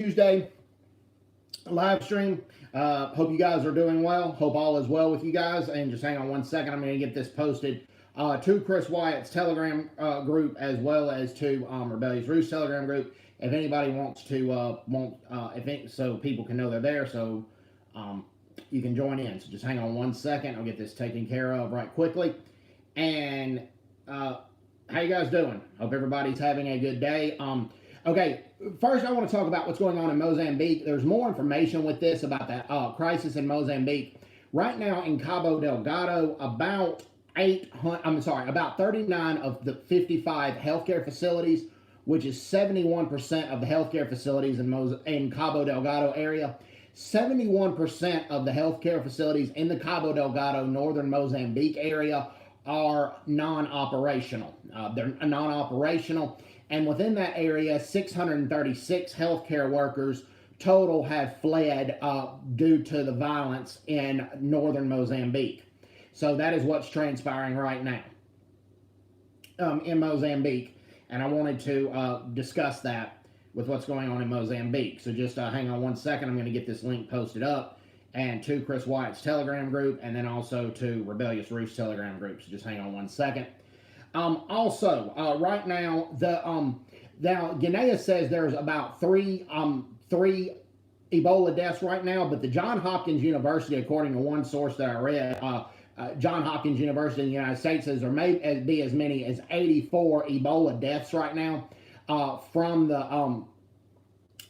Tuesday live stream. Hope you guys are doing well. Hope all is well with you guys. And just hang on one second. I'm going to get this posted to Chris Wyatt's Telegram group as well as to Rebellious Roost Telegram group. If anybody wants to, so people can know they're there, so you can join in. So just hang on one second. I'll get this taken care of right quickly. And how you guys doing? Hope everybody's having a good day. Okay, first I want to talk about what's going on in Mozambique. There's more information with this about that crisis in Mozambique. Right now in Cabo Delgado, about 39 of the 55 healthcare facilities, which is 71% of the healthcare facilities in Cabo Delgado area. 71% of the healthcare facilities in the Cabo Delgado, northern Mozambique area are non-operational. They're non-operational. And within that area, 636 healthcare workers total have fled due to the violence in northern Mozambique. So that is what's transpiring right now in Mozambique. And I wanted to discuss that with what's going on in Mozambique. So just hang on one second. I'm going to get this link posted up and to Chris Wyatt's Telegram group and then also to Rebellious Roost Telegram group. So just hang on one second. Right now, now Guinea says there's about three Ebola deaths right now, but the Johns Hopkins University, according to one source that I read, Johns Hopkins University in the United States says there may be as many as 84 Ebola deaths right now from the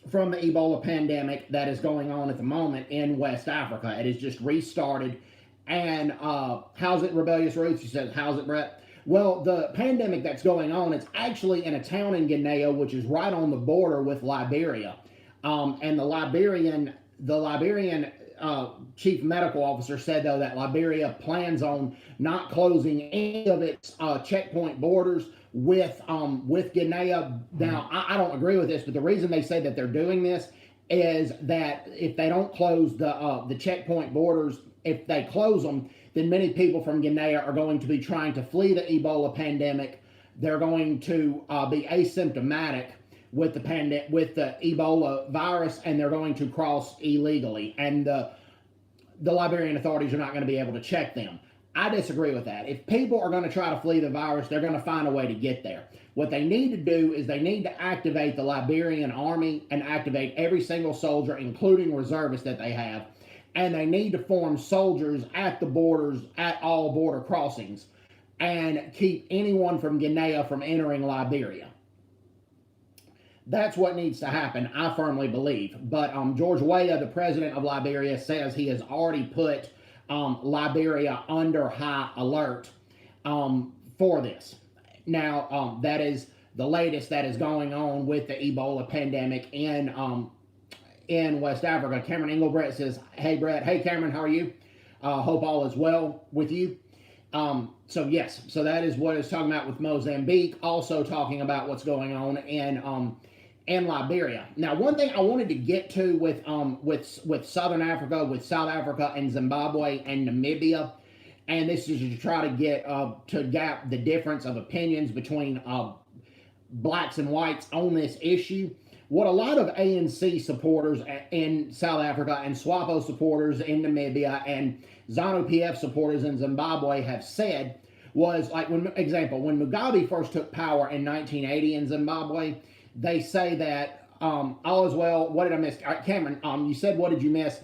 Ebola pandemic that is going on at the moment in West Africa. It has just restarted. And how's it, Rebellious Roots? She says, how's it, Brett? Well, the pandemic that's going on, it's actually in a town in Guinea, which is right on the border with Liberia. And the Liberian chief medical officer said, though, that Liberia plans on not closing any of its checkpoint borders with Guinea. Now, I don't agree with this, but the reason they say that they're doing this is that if they don't close the checkpoint borders, if they close them, then many people from Guinea are going to be trying to flee the Ebola pandemic. They're going to be asymptomatic with the Ebola virus, and they're going to cross illegally, and the Liberian authorities are not going to be able to check them. I disagree with that. If people are going to try to flee the virus, they're going to find a way to get there. What they need to do is they need to activate the Liberian army and activate every single soldier, including reservists that they have, and they need to form soldiers at the borders, at all border crossings, and keep anyone from Guinea from entering Liberia. That's what needs to happen, I firmly believe. But George Weah, the president of Liberia, says he has already put Liberia under high alert for this. Now, that is the latest that is going on with the Ebola pandemic in West Africa. Cameron Engelbrett says, hey, Brett. Hey, Cameron, how are you? Hope all is well with you. So that is what it's talking about with Mozambique. Also talking about what's going on in Liberia. Now, one thing I wanted to get to with Southern Africa, with South Africa and Zimbabwe and Namibia, and this is to try to get to gap the difference of opinions between blacks and whites on this issue. What a lot of ANC supporters in South Africa and SWAPO supporters in Namibia and ZANU-PF supporters in Zimbabwe have said was, like, when Mugabe first took power in 1980 in Zimbabwe, they say that all is well. What did I miss? All right, Cameron, you said, what did you miss?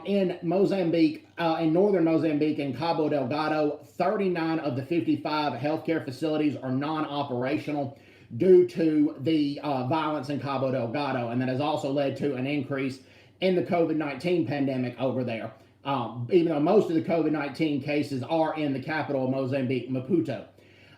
In Mozambique, in northern Mozambique and Cabo Delgado, 39 of the 55 healthcare facilities are non-operational due to the violence in Cabo Delgado, and that has also led to an increase in the COVID-19 pandemic over there, even though most of the COVID-19 cases are in the capital of Mozambique, Maputo.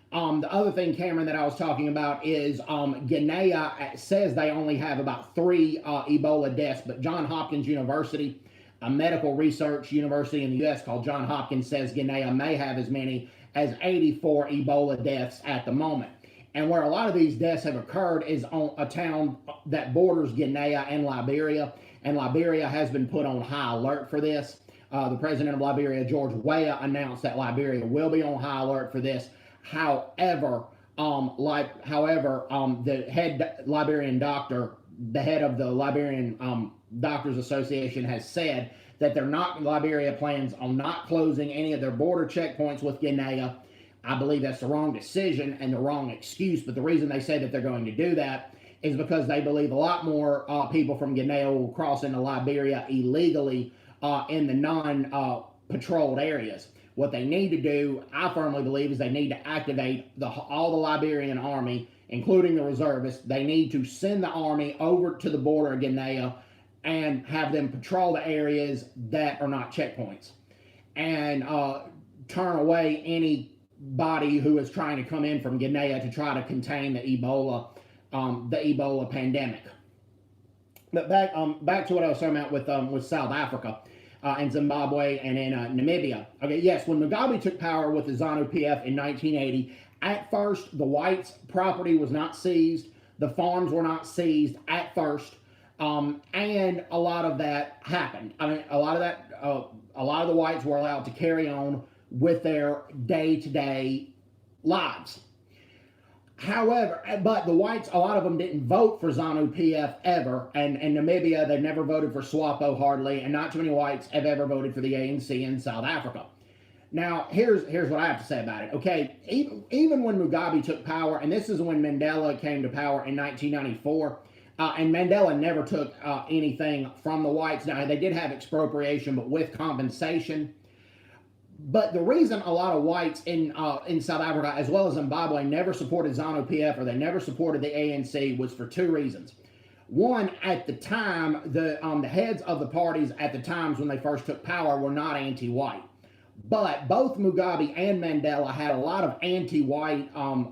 The other thing, Cameron, that I was talking about is Guinea says they only have about 3 Ebola deaths, but Johns Hopkins University, a medical research university in the U.S. called Johns Hopkins, says Guinea may have as many as 84 Ebola deaths at the moment. And where a lot of these deaths have occurred is on a town that borders Guinea and Liberia has been put on high alert for this. The president of Liberia, George Weah, announced that Liberia will be on high alert for this. However, the head Liberian doctor the head of the Liberian Doctors Association has said that Liberia plans on not closing any of their border checkpoints with Guinea. I believe that's the wrong decision and the wrong excuse, but the reason they say that they're going to do that is because they believe a lot more people from Guinea will cross into Liberia illegally in the non-patrolled areas. What they need to do, I firmly believe, is they need to activate all the Liberian army, including the reservists. They need to send the army over to the border of Guinea and have them patrol the areas that are not checkpoints, and turn away anybody who is trying to come in from Guinea to try to contain the Ebola pandemic. But back to what I was talking about with South Africa and Zimbabwe and in Namibia. Okay, yes, when Mugabe took power with the ZANU-PF in 1980, at first the whites' property was not seized, the farms were not seized at first, and a lot of that happened. I mean, a lot of the whites were allowed to carry on with their day-to-day lives. However, but the whites, a lot of them didn't vote for ZANU-PF ever, and in Namibia, they've never voted for SWAPO hardly, and not too many whites have ever voted for the ANC in South Africa. Now, here's what I have to say about it. Okay, even when Mugabe took power, and this is when Mandela came to power in 1994, and Mandela never took anything from the whites. Now, they did have expropriation, but with compensation. But the reason a lot of whites in South Africa, as well as Zimbabwe, never supported ZANU-PF or they never supported the ANC was for two reasons. One, at the time, the heads of the parties at the times when they first took power were not anti-white. But both Mugabe and Mandela had a lot of anti-white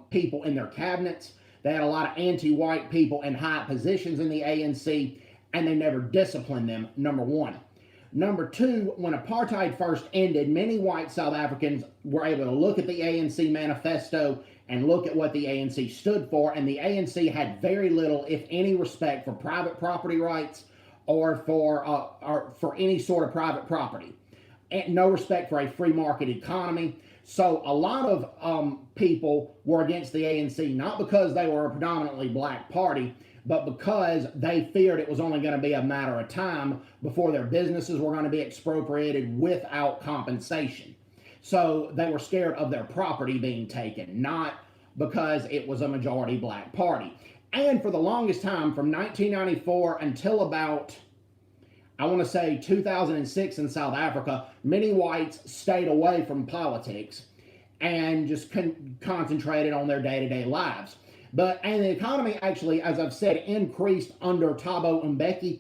people in their cabinets. They had a lot of anti-white people in high positions in the ANC, and they never disciplined them, number one. Number two, when apartheid first ended, many white South Africans were able to look at the ANC manifesto and look at what the ANC stood for, and the ANC had very little, if any, respect for private property rights or for any sort of private property. And no respect for a free market economy. So a lot of people were against the ANC, not because they were a predominantly black party, but because they feared it was only going to be a matter of time before their businesses were going to be expropriated without compensation. So they were scared of their property being taken, not because it was a majority black party. And for the longest time, from 1994 until about, I want to say 2006 in South Africa, many whites stayed away from politics and just concentrated on their day-to-day lives. And the economy actually, as I've said, increased under Thabo Mbeki.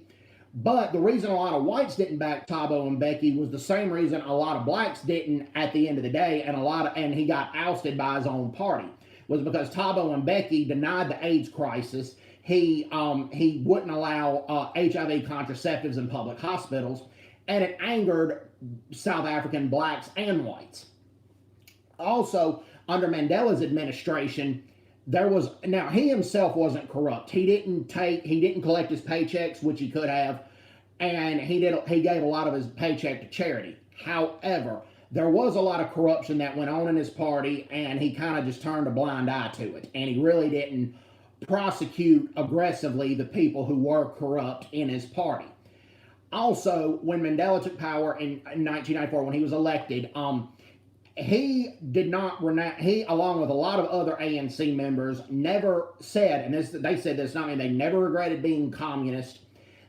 But the reason a lot of whites didn't back Thabo Mbeki was the same reason a lot of blacks didn't at the end of the day, and he got ousted by his own party, was because Thabo Mbeki denied the AIDS crisis. He wouldn't allow HIV contraceptives in public hospitals, and it angered South African blacks and whites. Also, under Mandela's administration, now he himself wasn't corrupt. He didn't collect his paychecks, which he could have, and he gave a lot of his paycheck to charity. However, there was a lot of corruption that went on in his party, and he kind of just turned a blind eye to it, and he really didn't prosecute aggressively the people who were corrupt in his party. Also, when Mandela took power in 1994, when he was elected, he did not renounce, along with a lot of other ANC members, never said, and they said this, not me, they never regretted being communist.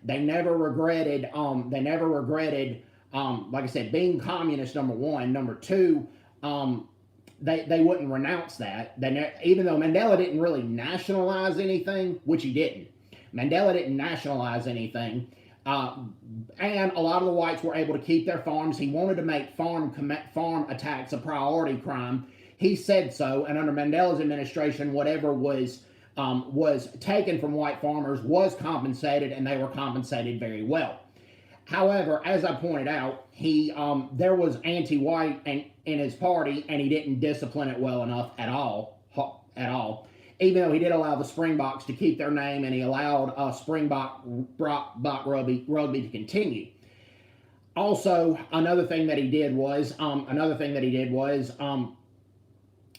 They never regretted, like I said, being communist, number one. Number two, they wouldn't renounce that. Even though Mandela didn't really nationalize anything, which he didn't. Mandela didn't nationalize anything. And a lot of the whites were able to keep their farms. He wanted to make farm attacks a priority crime. He said so, and under Mandela's administration, whatever was taken from white farmers was compensated, and they were compensated very well. However, as I pointed out, there was anti-white in his party, and he didn't discipline it well enough at all. Even though he did allow the Springboks to keep their name, and he allowed Springbok rugby to continue. Also, another thing that he did was,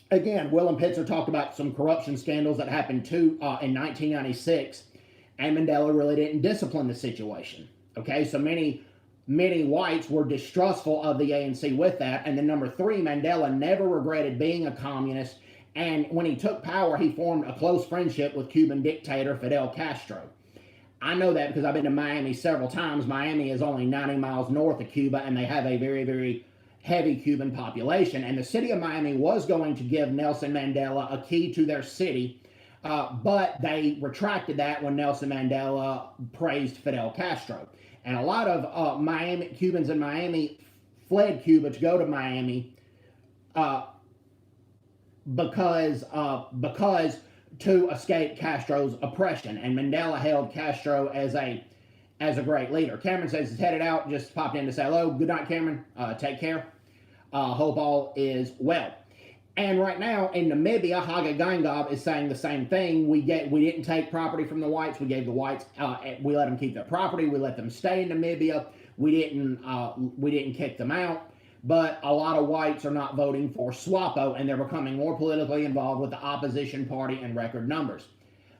again, Willem Pitzer talked about some corruption scandals that happened too in 1996, and Mandela really didn't discipline the situation. Okay, so many whites were distrustful of the ANC with that. And then number three, Mandela never regretted being a communist. And when he took power, he formed a close friendship with Cuban dictator Fidel Castro. I know that because I've been to Miami several times. Miami is only 90 miles north of Cuba, and they have a very, very heavy Cuban population. And the city of Miami was going to give Nelson Mandela a key to their city, but they retracted that when Nelson Mandela praised Fidel Castro. And a lot of Cubans in Miami fled Cuba to go to Miami because to escape Castro's oppression. And Mandela held Castro as a great leader. Cameron says he's headed out. Just popped in to say hello. Good night, Cameron. Take care. Hope all is well. And right now in Namibia, Hage Geingob is saying the same thing. We didn't take property from the whites. We gave the whites. We let them keep their property. We let them stay in Namibia. We didn't kick them out. But a lot of whites are not voting for SWAPO, and they're becoming more politically involved with the opposition party in record numbers.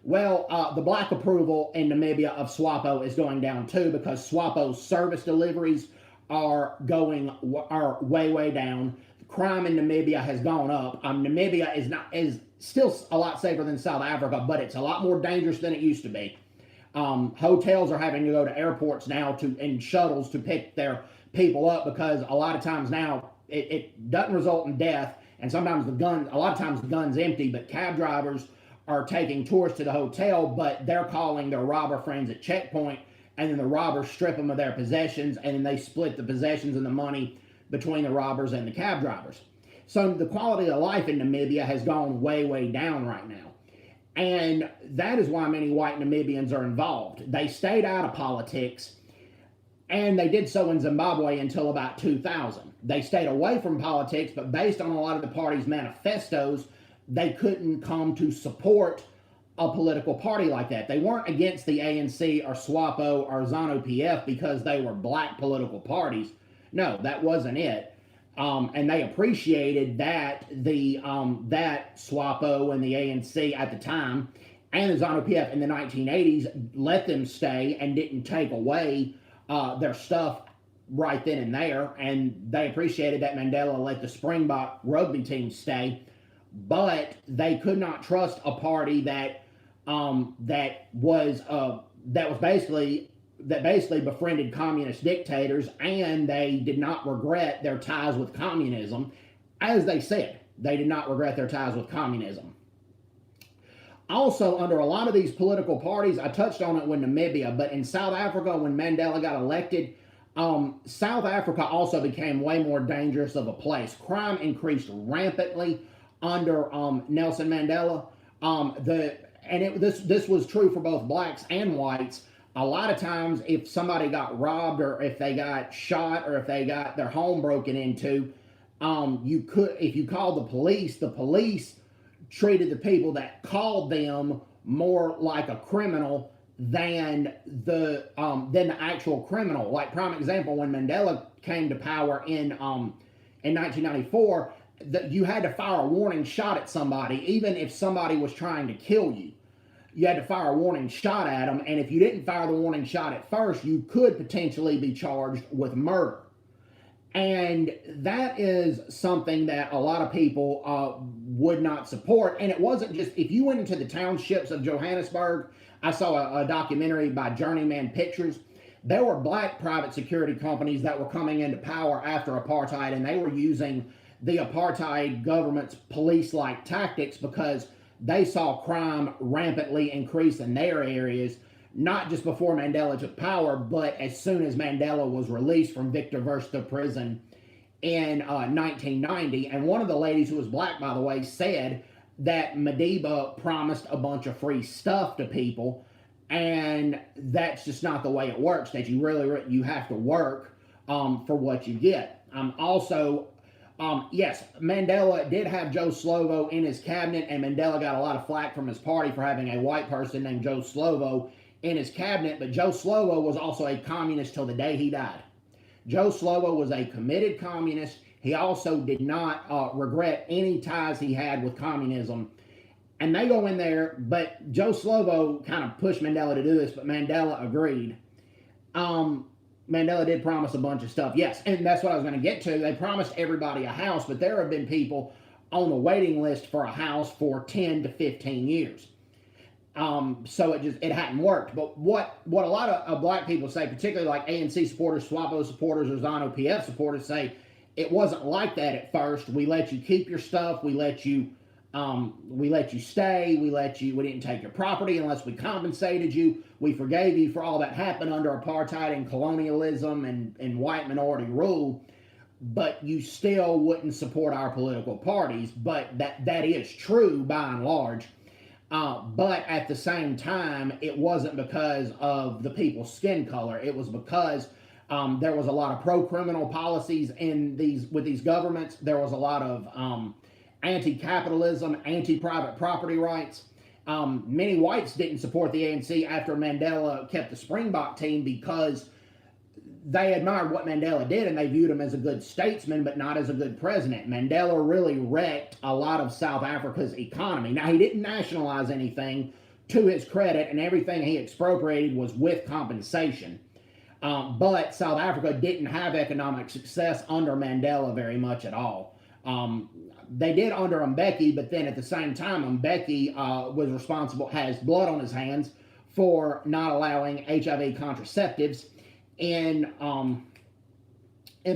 Well, the black approval in Namibia of SWAPO is going down too, because SWAPO's service deliveries are way, way down. Crime in Namibia has gone up. Namibia is still a lot safer than South Africa, but it's a lot more dangerous than it used to be. Hotels are having to go to airports now in shuttles to pick their people up, because a lot of times now it doesn't result in death, and sometimes a lot of times the gun's empty, but cab drivers are taking tourists to the hotel, but they're calling their robber friends at checkpoint, and then the robbers strip them of their possessions, and then they split the possessions and the money between the robbers and the cab drivers. So the quality of life in Namibia has gone way, way down right now. And that is why many white Namibians are involved. They stayed out of politics, and they did so in Zimbabwe until about 2000. They stayed away from politics, but based on a lot of the party's manifestos, they couldn't come to support a political party like that. They weren't against the ANC or SWAPO or ZANU-PF because they were black political parties. No, that wasn't it. And they appreciated that that SWAPO and the ANC at the time and the ZANU-PF in the 1980s let them stay and didn't take away their stuff right then and there. And they appreciated that Mandela let the Springbok rugby team stay, but they could not trust a party that basically befriended communist dictators, and they did not regret their ties with communism. As they said, they did not regret their ties with communism. Also, under a lot of these political parties, I touched on it with Namibia, but in South Africa, when Mandela got elected, South Africa also became way more dangerous of a place. Crime increased rampantly under Nelson Mandela. This was true for both blacks and whites. A lot of times, if somebody got robbed, or if they got shot, or if they got their home broken into, if you called the police treated the people that called them more like a criminal than the actual criminal. Like, prime example, when Mandela came to power in 1994, you had to fire a warning shot at somebody, even if somebody was trying to kill you. You had to fire a warning shot at them, and if you didn't fire the warning shot at first, you could potentially be charged with murder. And that is something that a lot of people would not support. And it wasn't just, if you went into the townships of Johannesburg, I saw a documentary by Journeyman Pictures. There were black private security companies that were coming into power after apartheid, and they were using the apartheid government's police-like tactics because they saw crime rampantly increase in their areas, not just before Mandela took power, but as soon as Mandela was released from Victor Verster prison in 1990. And one of the ladies, who was black, by the way, said that Madiba promised a bunch of free stuff to people, and that's just not the way it works. That you have to work for what you get. Yes, Mandela did have Joe Slovo in his cabinet, and Mandela got a lot of flack from his party for having a white person named Joe Slovo in his cabinet, but Joe Slovo was also a communist till the day he died. Joe Slovo was a committed communist. He also did not regret any ties he had with communism, And they go in there, but Joe Slovo kind of pushed Mandela to do this, but Mandela agreed. Mandela did promise a bunch of stuff, yes, and that's what I was going to get to. They promised everybody a house, but there have been people on the waiting list for a house for 10 to 15 years. So it hadn't worked. But what a lot of black people say, particularly like ANC supporters, SWAPO supporters, or ZANU-PF supporters, say it wasn't like that at first. We let you keep your stuff. We let you stay. We didn't take your property unless we compensated you. We forgave you for all that happened under apartheid and colonialism and white minority rule. But you still wouldn't support our political parties. But that is true by and large. But at the same time, it wasn't because of the people's skin color. It was because there was a lot of pro-criminal policies with these governments. There was a lot of anti-capitalism, anti-private property rights. Many whites didn't support the ANC after Mandela kept the Springbok team because they admired what Mandela did and they viewed him as a good statesman, but not as a good president. Mandela really wrecked a lot of South Africa's economy. Now, he didn't nationalize anything, to his credit, and everything he expropriated was with compensation. But South Africa didn't have economic success under Mandela very much at all. They did under Mbeki, but then at the same time, Mbeki has blood on his hands for not allowing HIV contraceptives in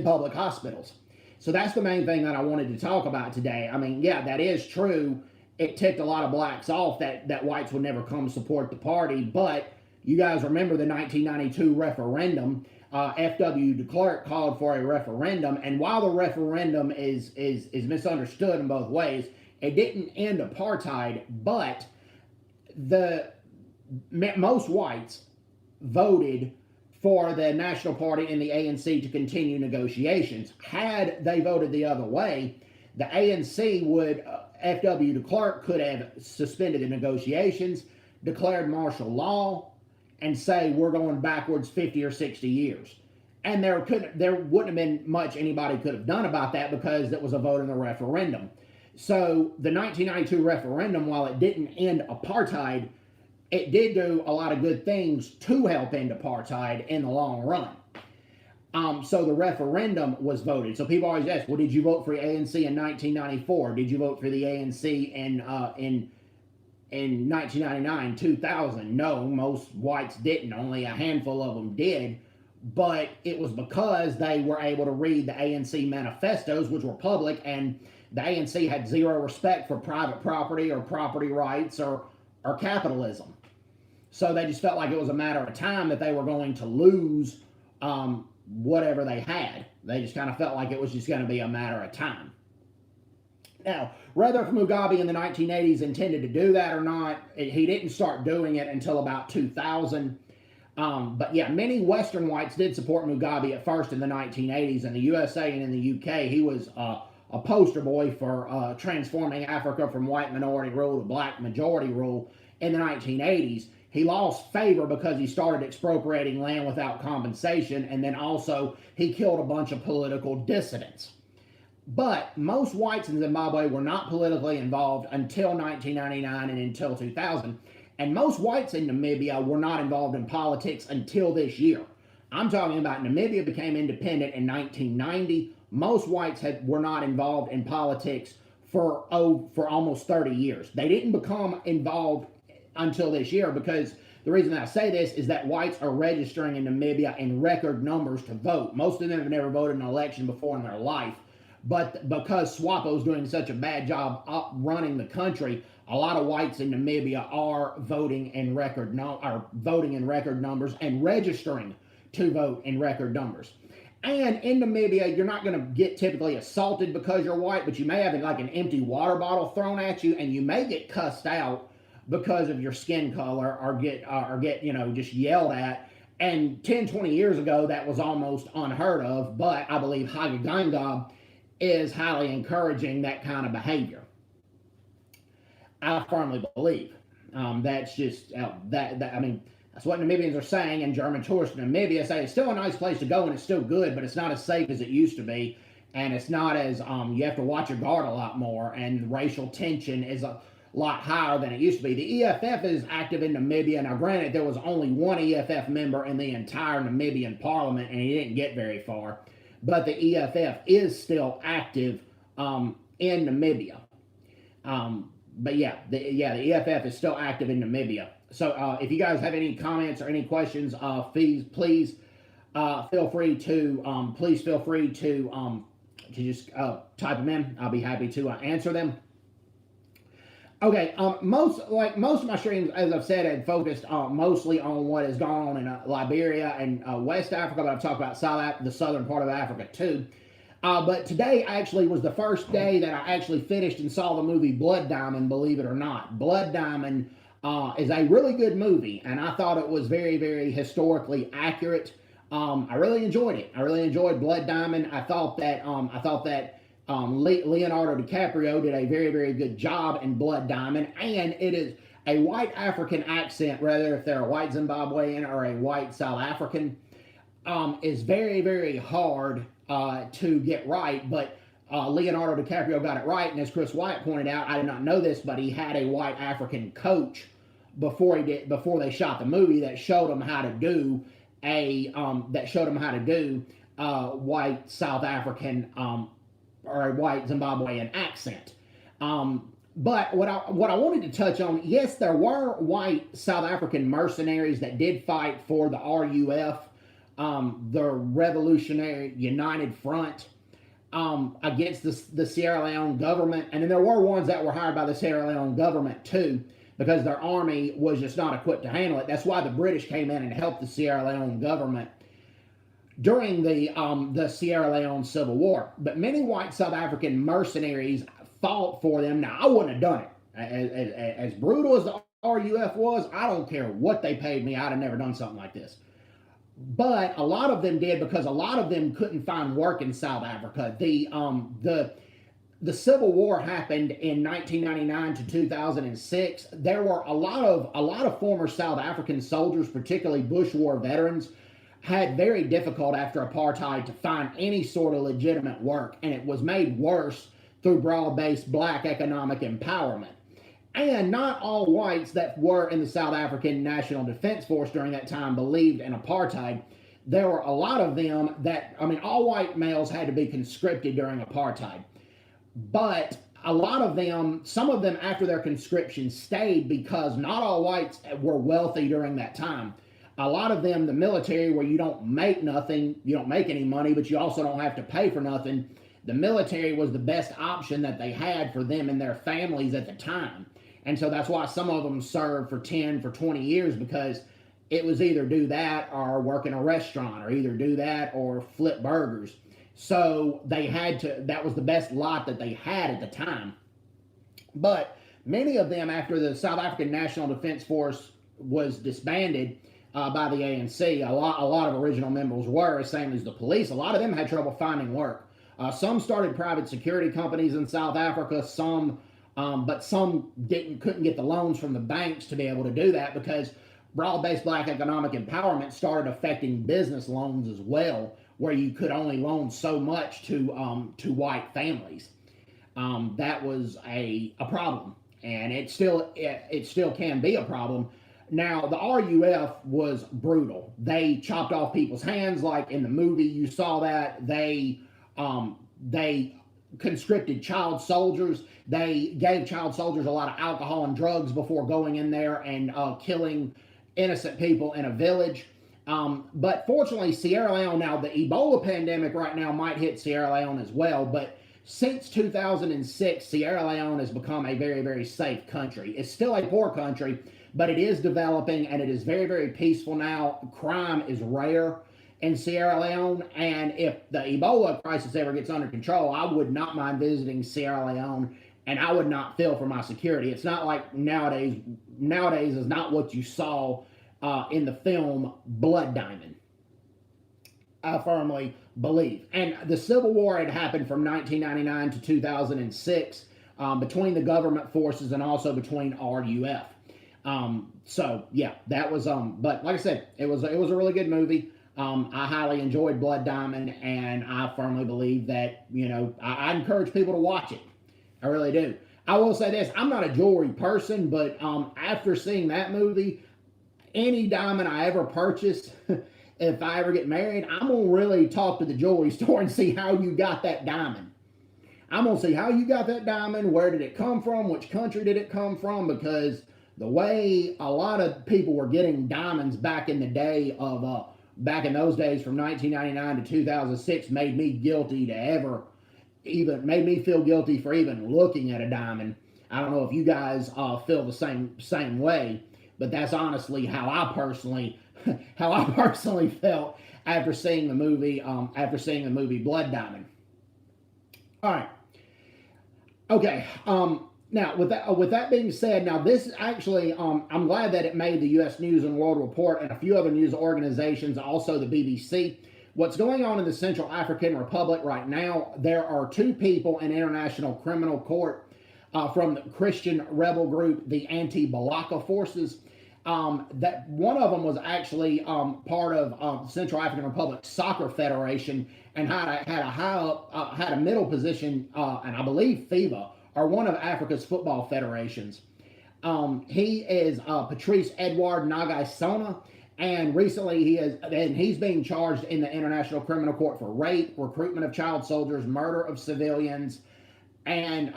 public hospitals. So that's the main thing that I wanted to talk about today. I mean, yeah, that is true. It ticked a lot of blacks off that whites would never come support the party, but you guys remember the 1992 referendum. F.W. de Klerk called for a referendum, and while the referendum is misunderstood in both ways, it didn't end apartheid, but most whites voted for the National Party and the ANC to continue negotiations. Had they voted the other way, the ANC would, F.W. de Klerk could have suspended the negotiations, declared martial law, and say we're going backwards 50 or 60 years. And there wouldn't have been much anybody could have done about that because it was a vote in the referendum. So the 1992 referendum, while it didn't end apartheid, it did do a lot of good things to help end apartheid in the long run. So the referendum was voted. So people always ask, well, did you vote for the ANC in 1994? Did you vote for the ANC in 1999, 2000? No, most whites didn't. Only a handful of them did. But it was because they were able to read the ANC manifestos, which were public, and the ANC had zero respect for private property or property rights or capitalism. So they just felt like it was a matter of time that they were going to lose whatever they had. They just kind of felt like it was just going to be a matter of time. Now, whether Mugabe in the 1980s intended to do that or not, he didn't start doing it until about 2000. But yeah, many Western whites did support Mugabe at first in the 1980s. In the USA and in the UK, he was a poster boy for transforming Africa from white minority rule to black majority rule in the 1980s. He lost favor because he started expropriating land without compensation, and then also he killed a bunch of political dissidents. But most whites in Zimbabwe were not politically involved until 1999 and until 2000. And most whites in Namibia were not involved in politics until this year. I'm talking about Namibia became independent in 1990. Most whites were not involved in politics for almost 30 years. They didn't become involved until this year, because the reason that I say this is that whites are registering in Namibia in record numbers to vote. Most of them have never voted in an election before in their life. But because SWAPO is doing such a bad job running the country, a lot of whites in Namibia are voting in record numbers and registering to vote in record numbers. And in Namibia, you're not going to get typically assaulted because you're white, but you may have like an empty water bottle thrown at you, and you may get cussed out because of your skin color, or get just yelled at. And 10, 20 years ago, that was almost unheard of, but I believe Hagaganga is highly encouraging that kind of behavior. I firmly believe. That's just, that's what Namibians are saying, and German tourists in Namibia say it's still a nice place to go and it's still good, but it's not as safe as it used to be, and it's not as, you have to watch your guard a lot more, and racial tension is a lot higher than it used to be. The EFF is active in Namibia. Now, granted, there was only one EFF member in the entire Namibian parliament, and he didn't get very far. But the EFF is still active in Namibia. But yeah, the EFF is still active in Namibia. So if you guys have any comments or any questions, please feel free to just type them in. I'll be happy to answer them. Okay, most of my streams, as I've said, have focused mostly on what has gone on in Liberia and West Africa, but I've talked about the southern part of Africa too. But today actually was the first day that I actually finished and saw the movie Blood Diamond, believe it or not. Blood Diamond is a really good movie, and I thought it was very, very historically accurate. I really enjoyed it. I really enjoyed Blood Diamond. I thought that Leonardo DiCaprio did a very, very good job in Blood Diamond, and it is a white African accent, whether if they're a white Zimbabwean or a white South African, is very, very hard to get right, but Leonardo DiCaprio got it right, and as Chris Wyatt pointed out, I did not know this, but he had a white African coach before they shot the movie that showed him how to do white South African or a white Zimbabwean accent. But what I wanted to touch on, yes, there were white South African mercenaries that did fight for the RUF, the Revolutionary United Front, against the Sierra Leone government. And then there were ones that were hired by the Sierra Leone government too, because their army was just not equipped to handle it. That's why the British came in and helped the Sierra Leone government during the Sierra Leone Civil War. But many white South African mercenaries fought for them. Now, I wouldn't have done it. As brutal as the RUF was, I don't care what they paid me. I'd have never done something like this. But a lot of them did, because a lot of them couldn't find work in South Africa. The Civil War happened in 1999 to 2006. There were a lot of former South African soldiers, particularly Bush War veterans, had very difficult after apartheid to find any sort of legitimate work, and it was made worse through broad-based black economic empowerment. And not all whites that were in the South African National Defense Force during that time believed in apartheid. There were a lot of them all white males had to be conscripted during apartheid. But a lot of them, some of them after their conscription stayed, because not all whites were wealthy during that time. A lot of them, the military, where you don't make nothing, you don't make any money, but you also don't have to pay for nothing. The military was the best option that they had for them and their families at the time. And so that's why some of them served for 10, for 20 years, because it was either do that or work in a restaurant, or either do that or flip burgers. So they had to, that was the best lot that they had at the time. But many of them, after the South African National Defense Force was disbanded by the ANC, a lot of original members were, same as the police. A lot of them had trouble finding work. Some started private security companies in South Africa, but some couldn't get the loans from the banks to be able to do that, because broad-based black economic empowerment started affecting business loans as well, where you could only loan so much to white families. That was a problem, and it still can be a problem. Now, the RUF was brutal. They chopped off people's hands, like in the movie you saw that. They conscripted child soldiers. They gave child soldiers a lot of alcohol and drugs before going in there and killing innocent people in a village. But fortunately, Sierra Leone, now the Ebola pandemic right now might hit Sierra Leone as well, but since 2006, Sierra Leone has become a very, very safe country. It's still a poor country, but it is developing, and it is very, very peaceful now. Crime is rare in Sierra Leone, and if the Ebola crisis ever gets under control, I would not mind visiting Sierra Leone, and I would not feel for my security. It's not like nowadays is not what you saw in the film Blood Diamond, I firmly believe. And the Civil War had happened from 1999 to 2006 between the government forces and also between RUF. So yeah, that was but like I said, it was a really good movie. I highly enjoyed Blood Diamond, and I firmly believe that, I encourage people to watch it. I really do. I will say this: I'm not a jewelry person, but after seeing that movie, any diamond I ever purchase, if I ever get married, I'm gonna really talk to the jewelry store and see how you got that diamond. I'm gonna see how you got that diamond, where did it come from, which country did it come from, because the way a lot of people were getting diamonds back in the day of back in those days from 1999 to 2006 made me guilty to ever even made me feel guilty for even looking at a diamond. I don't know if you guys feel the same way, but that's honestly how I personally felt after seeing the movie Blood Diamond. All right. Okay. Now, with that being said, now this is actually, I'm glad that it made the U.S. News and World Report and a few other news organizations, also the BBC. What's going on in the Central African Republic right now, there are two people in International Criminal Court from the Christian rebel group, the Anti-Balaka Forces. That one of them was actually part of Central African Republic Soccer Federation and had a middle position, and I believe FIBA, or one of Africa's football federations. He is Patrice Edward Nagai-Sona, and recently he's being charged in the International Criminal Court for rape, recruitment of child soldiers, murder of civilians, and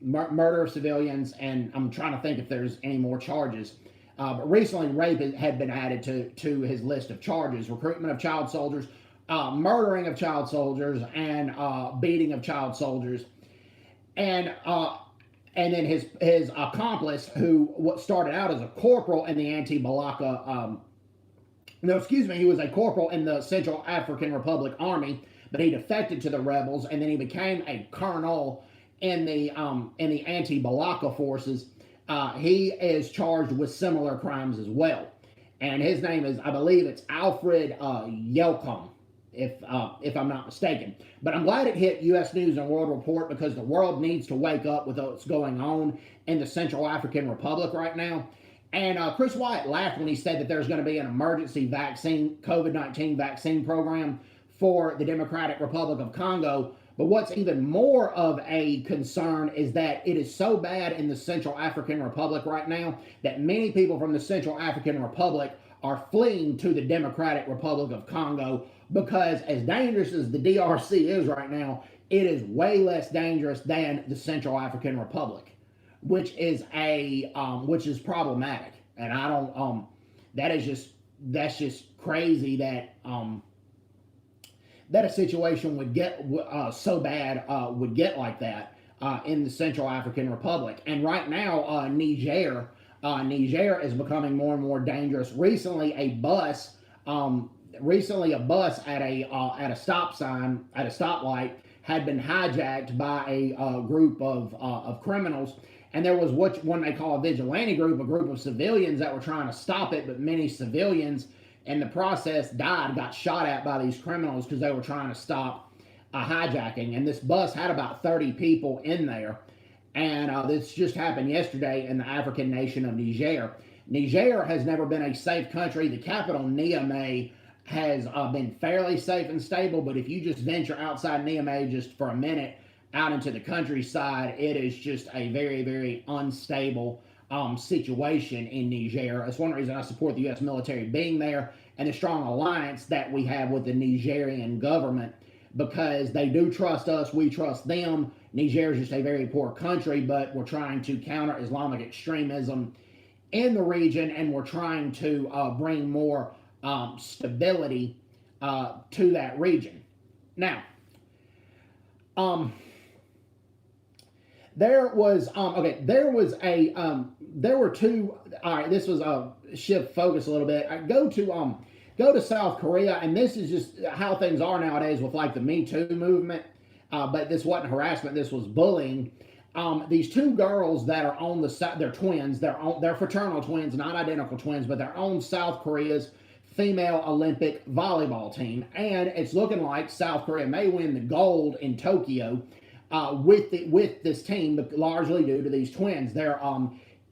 murder of civilians. And I'm trying to think if there's any more charges. But recently, rape had been added to his list of charges: recruitment of child soldiers, murdering of child soldiers, and beating of child soldiers. And then his accomplice, who started out as a corporal in the Anti-Balaka, he was a corporal in the Central African Republic Army, but he defected to the rebels, and then he became a colonel in the Anti-Balaka forces. He is charged with similar crimes as well, and his name is, I believe, it's Alfred Yelcom, if I'm not mistaken. But I'm glad it hit U.S. News and World Report, because the world needs to wake up with what's going on in the Central African Republic right now. And Chris Wyatt laughed when he said that there's going to be an emergency COVID-19 vaccine program for the Democratic Republic of Congo. But what's even more of a concern is that it is so bad in the Central African Republic right now that many people from the Central African Republic are fleeing to the Democratic Republic of Congo, because as dangerous as the DRC is right now, it is way less dangerous than the Central African Republic, which is problematic. And I don't that's just crazy that that a situation would get so bad would get like that in the Central African Republic. And right now, Niger is becoming more and more dangerous. Recently, a bus at a stop sign at a stoplight had been hijacked by a group of criminals, and there was what they call a vigilante group, a group of civilians that were trying to stop it, but many civilians in the process got shot at by these criminals because they were trying to stop a hijacking. And this bus had about 30 people in there. And this just happened yesterday in the African nation of Niger. Niger has never been a safe country. The capital, Niamey, has been fairly safe and stable. But if you just venture outside Niamey just for a minute out into the countryside, it is just a very, very unstable situation in Niger. That's one reason I support the U.S. military being there and the strong alliance that we have with the Nigerian government, because they do trust us, we trust them. Niger is just a very poor country, but we're trying to counter Islamic extremism in the region, and we're trying to bring more stability to that region. Now, there were two. All right, this was shift focus a little bit. I go to South Korea, and this is just how things are nowadays with like the Me Too movement. But this wasn't harassment; this was bullying. These two girls that are on they're twins. They're fraternal twins, not identical twins, but they're on South Korea's female Olympic volleyball team, and it's looking like South Korea may win the gold in Tokyo with this team, but largely due to these twins. They're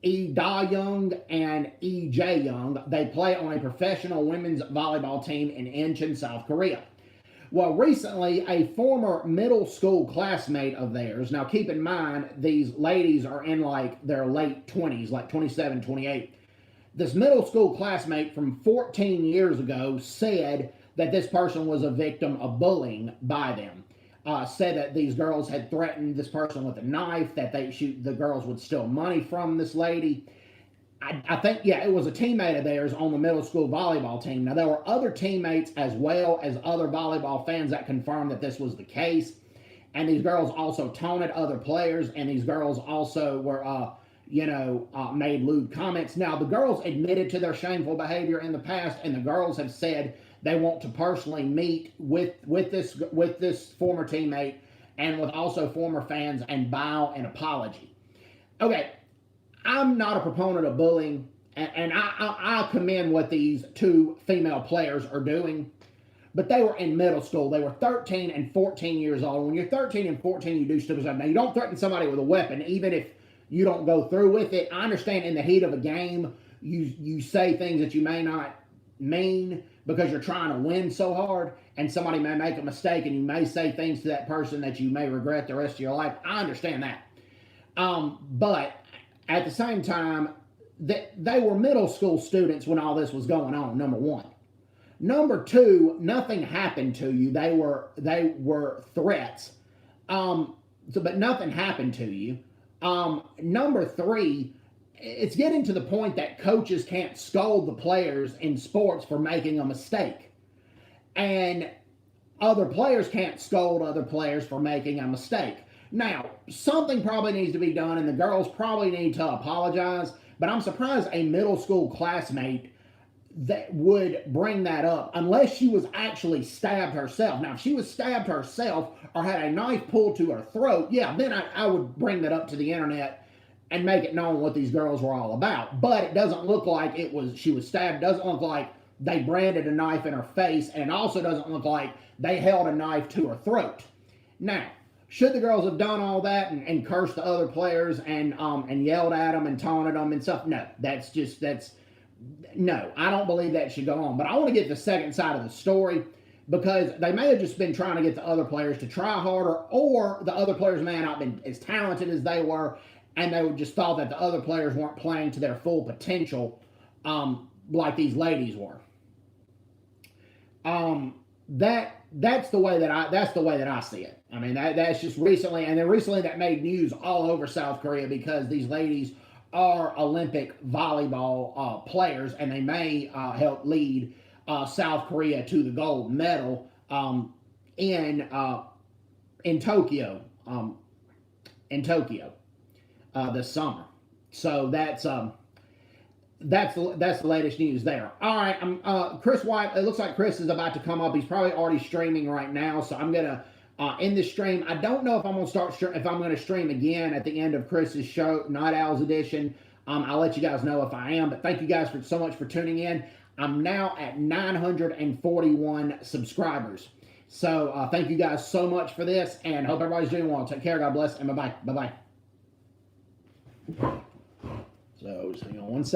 Lee Da-young and Lee Jae-young. They play on a professional women's volleyball team in Incheon, South Korea. Well, recently, a former middle school classmate of theirs, now keep in mind, these ladies are in like their late 20s, like 27, 28. This middle school classmate from 14 years ago said that this person was a victim of bullying by them. Said that these girls had threatened this person with a knife, that the girls would steal money from this lady. I think, yeah, it was a teammate of theirs on the middle school volleyball team. Now, there were other teammates as well as other volleyball fans that confirmed that this was the case. And these girls also taunted other players, and these girls also were, made lewd comments. Now, the girls admitted to their shameful behavior in the past, and the girls have said they want to personally meet with this former teammate and with also former fans and bow an apology. Okay. I'm not a proponent of bullying, and I commend what these two female players are doing, but they were in middle school. They were 13 and 14 years old. When you're 13 and 14, you do stupid stuff. Now, you don't threaten somebody with a weapon, even if you don't go through with it. I understand in the heat of a game, you say things that you may not mean because you're trying to win so hard, and somebody may make a mistake, and you may say things to that person that you may regret the rest of your life. I understand that. But at the same time, they were middle school students when all this was going on, number one. Number two, nothing happened to you. They were threats. But nothing happened to you. Number three, it's getting to the point that coaches can't scold the players in sports for making a mistake. And other players can't scold other players for making a mistake. Now, something probably needs to be done, and the girls probably need to apologize, but I'm surprised a middle school classmate that would bring that up unless she was actually stabbed herself. Now, if she was stabbed herself or had a knife pulled to her throat, yeah, then I would bring that up to the internet and make it known what these girls were all about. But it doesn't look like she was stabbed. It doesn't look like they branded a knife in her face, and it also doesn't look like they held a knife to her throat. Now, should the girls have done all that and cursed the other players and yelled at them and taunted them and stuff? No, no, I don't believe that should go on. But I want to get the second side of the story, because they may have just been trying to get the other players to try harder, or the other players may not have been as talented as they were, and they just thought that the other players weren't playing to their full potential like these ladies were. That's the way that I see it. I mean, that's just recently, and then recently that made news all over South Korea because these ladies are Olympic volleyball players, and they may help lead South Korea to the gold medal in Tokyo this summer. So that's the latest news there. All right, Chris White. It looks like Chris is about to come up. He's probably already streaming right now, so I'm gonna end this stream. I don't know if I'm gonna stream again at the end of Chris's show, Night Owls Edition. I'll let you guys know if I am. But thank you guys so much for tuning in. I'm now at 941 subscribers. So thank you guys so much for this, and hope everybody's doing well. Take care. God bless, and bye bye. Bye bye. So just hang on one second.